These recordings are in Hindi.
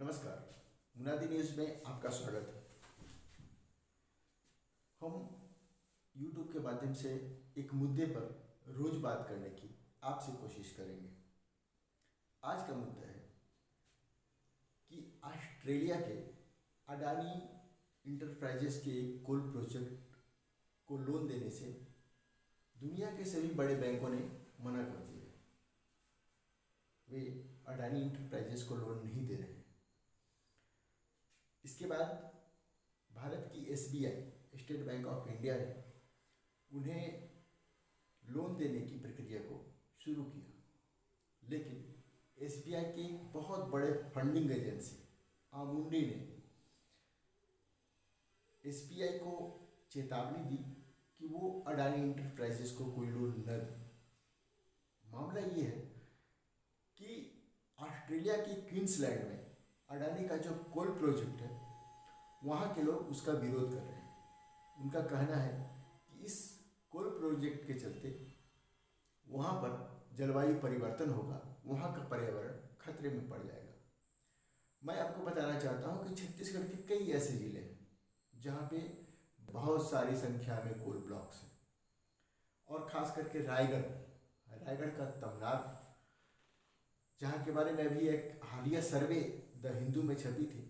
नमस्कार, मुनादी न्यूज़ में आपका स्वागत है। हम YouTube के माध्यम से एक मुद्दे पर रोज बात करने की आपसे कोशिश करेंगे। आज का मुद्दा है कि ऑस्ट्रेलिया के अडानी इंटरप्राइजेस के एक कोल प्रोजेक्ट को लोन देने से दुनिया के सभी बड़े बैंकों ने मना कर दिया। वे अडानी इंटरप्राइजेस को लोन नहीं दे रहे हैं। इसके बाद भारत की SBI state bank of India ने उन्हें लोन देने की प्रक्रिया को शुरू किया, लेकिन SBI के बहुत बड़े फंडिंग एजेंसी आमुंडी ने SBI को चेतावनी दी कि वो अडानी इंटरप्राइजेस को कोई लोन न दे। मामला ये है कि ऑस्ट्रेलिया की क्वींसलैंड में अडानी का जो कोल प्रोजेक्ट है, वहाँ के लोग उसका विरोध कर रहे हैं। उनका कहना है कि इस कोल प्रोजेक्ट के चलते वहाँ पर जलवायु परिवर्तन होगा, वहाँ का पर्यावरण खतरे में पड़ जाएगा। मैं आपको बताना चाहता हूँ कि छत्तीसगढ़ के कई ऐसे ज़िले हैं जहाँ पे बहुत सारी संख्या में कोल ब्लॉक्स हैं, और ख़ास करके रायगढ़ का तमनार, जहाँ के बारे में अभी एक हालिया सर्वे द हिंदू में छपी थी,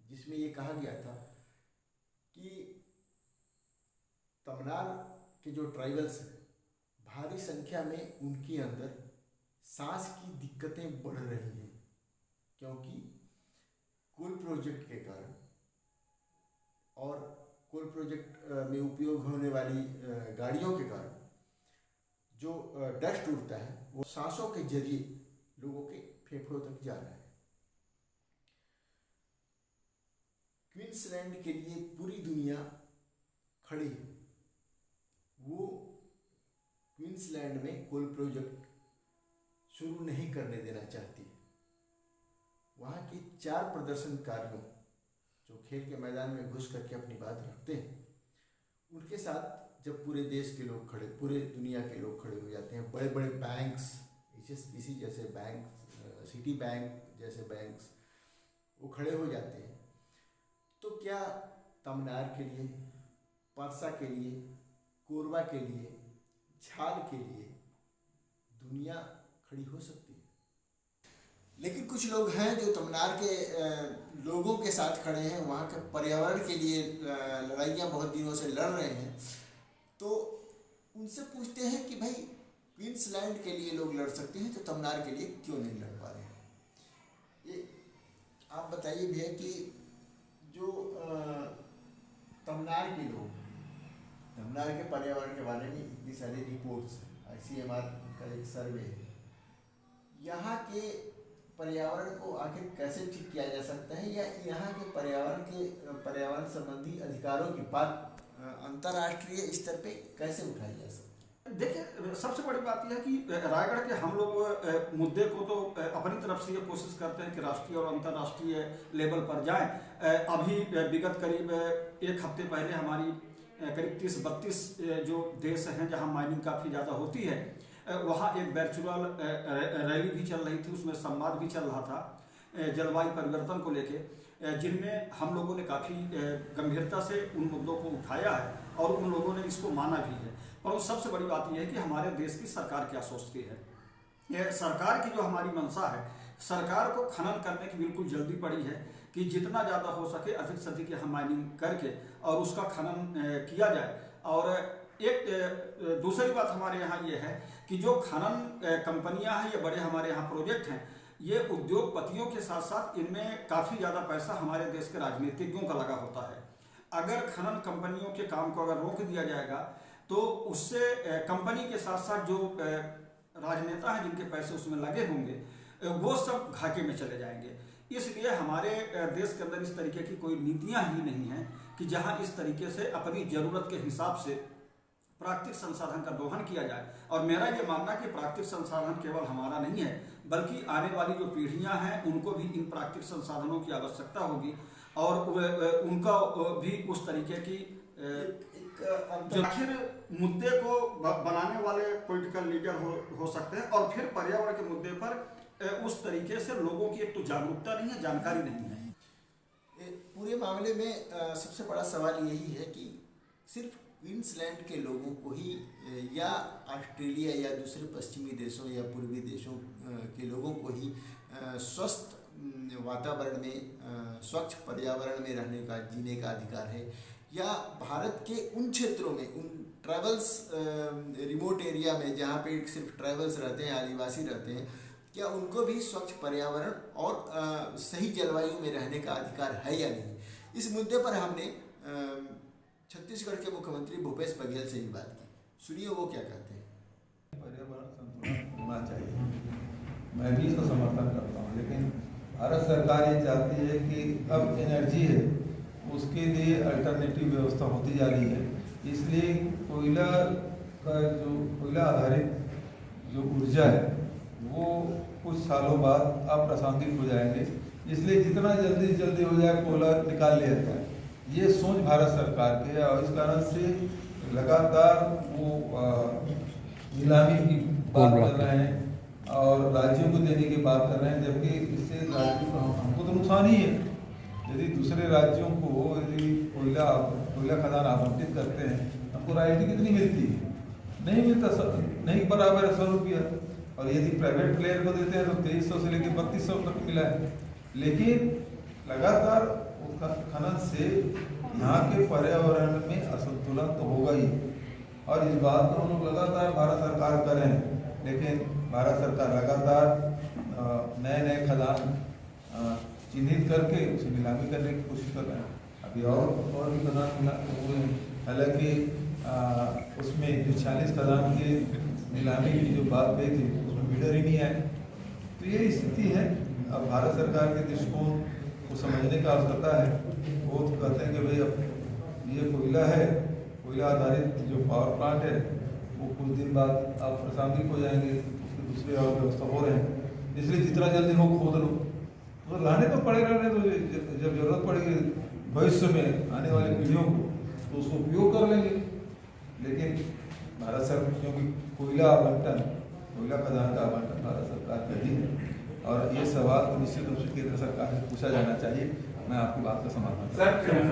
जिसमें ये कहा गया था कि तमनार के जो ट्राइबल्स हैं, भारी संख्या में उनके अंदर सांस की दिक्कतें बढ़ रही हैं, क्योंकि कोल प्रोजेक्ट के कारण और कोल प्रोजेक्ट में उपयोग होने वाली गाड़ियों के कारण जो डस्ट उड़ता है वो सांसों के जरिए लोगों के फेफड़ों तक जा रहा है। क्वींसलैंड के लिए पूरी दुनिया खड़ी है। वो क्वींसलैंड में कोल प्रोजेक्ट शुरू नहीं करने देना चाहती है। वहाँ के 4 प्रदर्शनकारियों जो खेल के मैदान में घुस करके अपनी बात रखते हैं, उनके साथ जब पूरे देश के लोग खड़े, पूरे दुनिया के लोग खड़े हो जाते हैं, बड़े बड़े बैंक्स, HSBC जैसे बैंक, सिटी बैंक जैसे बैंक्स वो खड़े हो जाते हैं, तो क्या तमनार के लिए, परसा के लिए, कोरबा के लिए, झाल के लिए दुनिया खड़ी हो सकती है? लेकिन कुछ लोग हैं जो तमनार के लोगों के साथ खड़े हैं, वहाँ के पर्यावरण के लिए लड़ाइयाँ बहुत दिनों से लड़ रहे हैं। तो उनसे पूछते हैं कि भाई क्वींसलैंड के लिए लोग लड़ सकते हैं तो तमनार के लिए क्यों नहीं लड़ पा रहे हैं? ये आप बताइए भैया कि जो तमनार के लोग, तमनार के पर्यावरण के बारे में इतनी सारी रिपोर्ट्स, ICMR का एक सर्वे है, यहाँ के पर्यावरण को आखिर कैसे ठीक किया जा सकता है, या यहाँ के पर्यावरण संबंधी अधिकारों की बात अंतर्राष्ट्रीय स्तर पे कैसे उठाई जा सकती है? देखिए, सबसे बड़ी बात यह है कि रायगढ़ के हम लोग मुद्दे को तो अपनी तरफ से ये कोशिश करते हैं कि राष्ट्रीय और अंतर्राष्ट्रीय लेवल पर जाएं। अभी विगत करीब 1 हफ्ते पहले हमारी करीब 30-32 जो देश हैं जहां माइनिंग काफ़ी ज़्यादा होती है, वहाँ एक वर्चुअल रैली भी चल रही थी, उसमें संवाद भी चल रहा था जलवायु परिवर्तन को लेके, जिनमें हम लोगों ने काफ़ी गंभीरता से उन मुद्दों को उठाया है और उन लोगों ने इसको माना भी है। पर सबसे बड़ी बात यह है कि हमारे देश की सरकार क्या सोचती है। ये सरकार की जो हमारी मंशा है, सरकार को खनन करने की बिल्कुल जल्दी पड़ी है कि जितना ज़्यादा हो सके अधिक से अधिक यहाँ माइनिंग करके और उसका खनन किया जाए। और एक दूसरी बात हमारे यहाँ ये है कि जो खनन कंपनियाँ हैं, ये बड़े हमारे यहाँ प्रोजेक्ट हैं, ये उद्योगपतियों के साथ साथ इनमें काफ़ी ज़्यादा पैसा हमारे देश के राजनीतिज्ञों का लगा होता है। अगर खनन कंपनियों के काम को अगर रोक दिया जाएगा तो उससे कंपनी के साथ साथ जो राजनेता हैं जिनके पैसे उसमें लगे होंगे, वो सब घाटे में चले जाएंगे। इसलिए हमारे देश के अंदर इस तरीके की कोई नीतियां ही नहीं हैं कि जहां इस तरीके से अपनी ज़रूरत के हिसाब से प्राकृतिक संसाधन का दोहन किया जाए। और मेरा ये मानना कि प्राकृतिक संसाधन केवल हमारा नहीं है, बल्कि आने वाली जो पीढ़ियां हैं उनको भी इन प्राकृतिक संसाधनों की आवश्यकता होगी, और उनका भी उस तरीके की आखिर मुद्दे को बनाने वाले पॉलिटिकल लीडर हो सकते हैं। और फिर पर्यावरण के मुद्दे पर उस तरीके से लोगों की एक तो जागरूकता नहीं है, जानकारी नहीं है। पूरे मामले में सबसे बड़ा सवाल यही है कि सिर्फ क्वींसलैंड के लोगों को ही या ऑस्ट्रेलिया या दूसरे पश्चिमी देशों या पूर्वी देशों के लोगों को ही स्वस्थ वातावरण में, स्वच्छ पर्यावरण में रहने का, जीने का अधिकार है, या भारत के उन क्षेत्रों में, उन ट्राइबल्स रिमोट एरिया में जहाँ पे सिर्फ ट्राइबल्स रहते हैं, आदिवासी रहते हैं, क्या उनको भी स्वच्छ पर्यावरण और सही जलवायु में रहने का अधिकार है या नहीं। इस मुद्दे पर हमने छत्तीसगढ़ के मुख्यमंत्री भूपेश बघेल से ही बात की। सुनिए वो क्या कहते हैं। पर्यावरण संतुलन होना चाहिए, मैं भी इसका समर्थन करता हूँ, लेकिन भारत सरकार ये चाहती है कि अब एनर्जी है उसके लिए अल्टरनेटिव व्यवस्था होती जा रही है, इसलिए कोयला आधारित जो ऊर्जा है वो कुछ सालों बाद अप्रासंगिक हो जाएंगे, इसलिए जितना जल्दी हो जाए कोयला निकाल लिया जाए। ये सोच भारत सरकार की है और इस कारण से लगातार वो नीलामी की बात कर रहे हैं और राज्यों को देने की बात कर रहे हैं, जबकि इससे राज्यों को, हमको तो नुकसान ही है। यदि दूसरे राज्यों को यदि कोयला खदान आवंटित करते हैं, हमको रॉयल्टी कितनी मिलती है? नहीं मिलता, नहीं बराबर है 100 रुपया, और यदि प्राइवेट प्लेयर को देते हैं तो 2300 से लेकर 3200 तक मिला है। लेकिन लगातार खनन से यहाँ के पर्यावरण में असंतुलन तो होगा ही, और इस बात को हम लोग लगातार भारत सरकार कर रहे हैं, लेकिन भारत सरकार लगातार नए खदान चिन्हित करके उसे नीलामी करने की कोशिश कर रहे हैं। अभी और भी खदान मिला हुए हैं, हालांकि उसमें जो 46 खदान की नीलामी की जो बात गई थी उसमें बिडर ही नहीं आए। तो ये स्थिति है। अब भारत सरकार के दृष्टिकोण को समझने का आवश्यकता है। वो तो कहते हैं कि भाई अब ये कोयला है, कोयला आधारित जो पावर प्लांट है वो कुछ दिन बाद आप प्रासंगिक हो जाएंगे, उसके दूसरे और व्यवस्था हो रहे हैं, इसलिए जितना जल्दी हो खोद लो, तो लाने तो पड़ेगा, नहीं तो जब जरूरत पड़ेगी भविष्य में आने वाली पीढ़ियों को तो उसको उपयोग कर लेंगे। लेकिन भारत सरकार, क्योंकि कोयला खदान का आवंटन भारत सरकार का ही है, और ये सवाल तो निश्चित रूप से केंद्र सरकार से पूछा जाना चाहिए। मैं आपकी बात का समर्थन करता हूं।